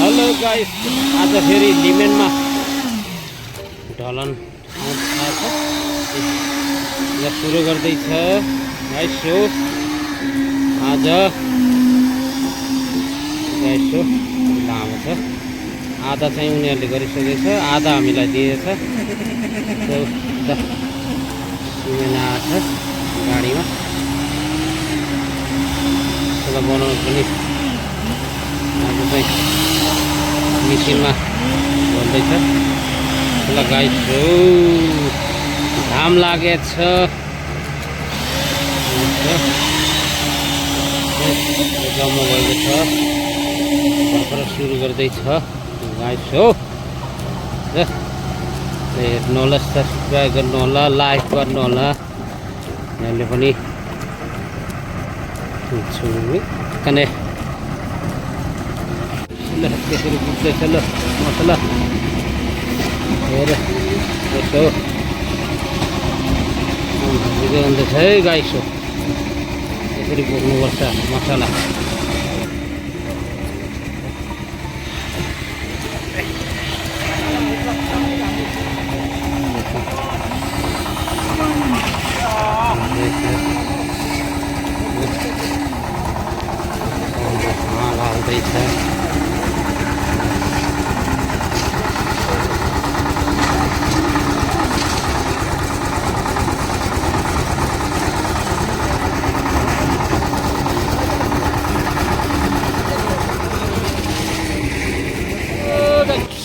Hello guys, आज फेरि लिमेनमा ढलन सुरु गर्दैछ गाइस। हो आज गाइस हो लामो छ, आधा चाहिँ उनीहरूले गरिसकेको छ, आधा हामीलाई दिएछ। सिमेन्ट आएको छ गाडीमा, त्यसलाई बनाउनु पनि आज चाहिँ मिसिनमा भन्दैछ। ल गाइस हो घाम लागेछ, जम्मा भएको छ, भर्खर सुरु गर्दैछ गाइस हो। हेर्नु होला, सब्सक्राइब गर्नु होला, लाइक गर्नु होला। यहाँले पनि कने त्यसरी पुग्दैछ। ल मसला हेर यसो भन्दैछ है गाइस हो, यसरी पुग्नुपर्छ मसला। लाग्दैछ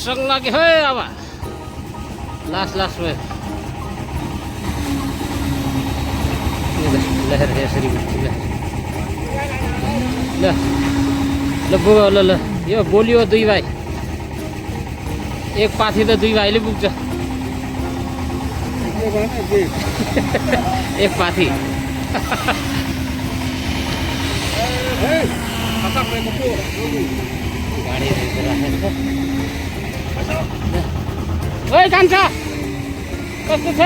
सँग लाग्यो है। अब लास्ट भयो। ल यसरी ल बुवा, ल यो बोलियो दुई भाइ, एक पाथी त दुई भाइले पुग्छ। एक पाथी गाडी राखेको छ। ओइ कान्छा कस्तो छ?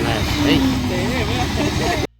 Last, hey.